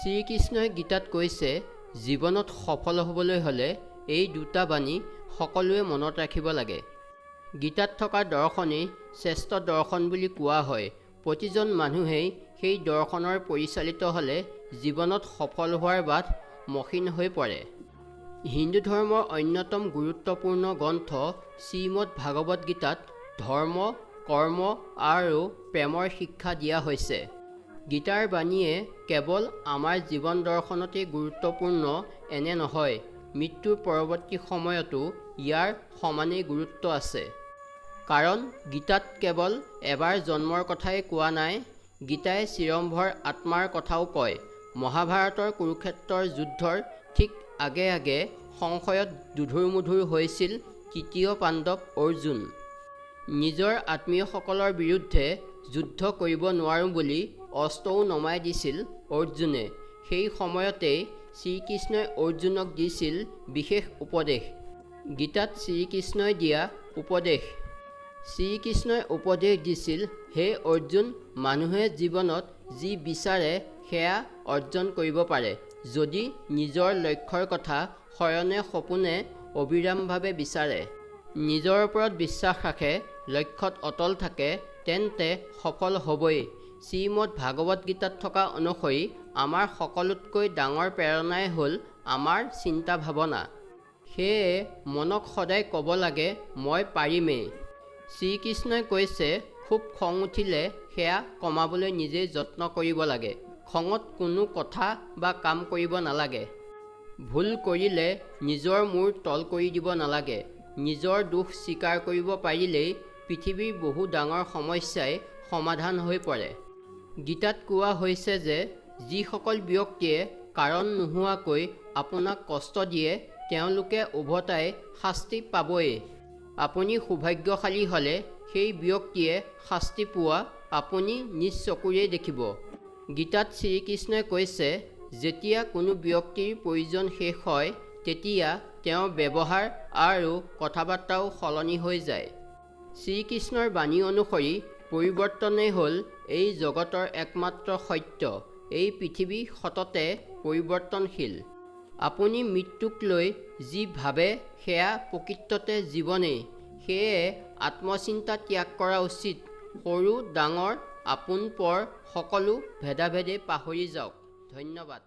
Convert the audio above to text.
শ্ৰীকৃষ্ণই গীতাত কৈছে, জীৱনত সফল হ'বলৈ হ'লে এই দুটা বাণী সকলোৱে মনত ৰাখিব লাগে। গীতাত থকা দৰ্শনেই শ্ৰেষ্ঠ দৰ্শন বুলি কোৱা হয়। প্ৰতিজন মানুহেই সেই দৰ্শনৰ পৰিচালিত হ'লে জীৱনত সফল হোৱাৰ বাট মসৃণ হৈ পৰে। হিন্দু ধৰ্মৰ অন্যতম গুৰুত্বপূৰ্ণ গ্ৰন্থ শ্ৰীমদ ভাগৱত গীতাত ধৰ্ম, কৰ্ম আৰু প্ৰেমৰ শিক্ষা দিয়া হৈছে। গীতাৰ বাণীয়ে কেৱল আমাৰ জীৱন দৰ্শনতেই গুৰুত্বপূৰ্ণ এনে নহয়, মৃত্যুৰ পৰৱৰ্তী সময়তো ইয়াৰ সমানেই গুৰুত্ব আছে। কাৰণ গীতাত কেৱল এবাৰ জন্মৰ কথাই কোৱা নাই, গীতাই চিৰম্ভৰ আত্মাৰ কথাও কয়। মহাভাৰতৰ কুৰুক্ষেত্ৰৰ যুদ্ধৰ ঠিক আগে আগে সংশয়ত দুধুৰ-মুধুৰ হৈছিল তৃতীয় পাণ্ডৱ অৰ্জুন। নিজৰ আত্মীয়সকলৰ বিৰুদ্ধে যুদ্ধ কৰিব নোৱাৰোঁ বুলি অস্ত্ৰও নমাই দিছিল অৰ্জুনে। সেই সময়তেই শ্ৰীকৃষ্ণই অৰ্জুনক দিছিল বিশেষ উপদেশ। গীতাত শ্ৰীকৃষ্ণই দিয়া উপদেশ। শ্ৰীকৃষ্ণই উপদেশ দিছিল, হে অৰ্জুন, মানুহে জীৱনত যি বিচাৰে সেয়া অৰ্জন কৰিব পাৰে, যদি নিজৰ লক্ষ্যৰ কথা শয়নে সপোনে অবিৰামভাৱে বিচাৰে, নিজৰ ওপৰত বিশ্বাস ৰাখে, লক্ষ্যত অটল থাকে, তেন্তে সফল হ'বই। শ্ৰীমদ ভাগৱত গীতাত থকা অনুসৰি আমাৰ সকলোতকৈ ডাঙৰ প্ৰেৰণাই হ'ল আমাৰ চিন্তা ভাৱনা। সেয়ে মনক সদায় ক'ব লাগে, মই পাৰিমেই। শ্ৰীকৃষ্ণই কৈছে, খুব খং উঠিলে সেয়া কমাবলৈ নিজেই যত্ন কৰিব লাগে। খঙত কোনো কথা বা কাম কৰিব নালাগে। ভুল কৰিলে নিজৰ মূৰ তল কৰি দিব নালাগে। নিজৰ দোষ স্বীকাৰ কৰিব পাৰিলেই পৃথিৱীৰ বহু ডাঙৰ সমস্যাই সমাধান হৈ পৰে। গীতাত কোৱা হৈছে যে, যিসকল ব্যক্তিয়ে কাৰণ নোহোৱাকৈ আপোনাক কষ্ট দিয়ে, তেওঁলোকে উভতাই শাস্তি পাবই। আপুনি সৌভাগ্যশালী হ'লে সেই ব্যক্তিয়ে শাস্তি পোৱা আপুনি নিজ চকুৰেই দেখিব। গীতাত শ্ৰীকৃষ্ণই কৈছে, যেতিয়া কোনো ব্যক্তিৰ প্ৰয়োজন শেষ হয়, তেতিয়া তেওঁৰ ব্যৱহাৰ আৰু কথা-বাৰ্তাও সলনি হৈ যায়। শ্ৰীকৃষ্ণৰ বাণী অনুসৰি পৰিৱৰ্তনেই হ'ল এই জগতৰ একমাত্ৰ সত্য। এই পৃথিৱী সততে পৰিৱৰ্তনশীল। আপুনি মৃত্যুক লৈ যি ভাবে সেয়া প্ৰকৃততে জীৱনেই। সেয়ে আত্মচিন্তা ত্যাগ কৰা উচিত। সৰু ডাঙৰ, আপোন পৰ সকলো ভেদাভেদে পাহৰি যাওক। ধন্যবাদ।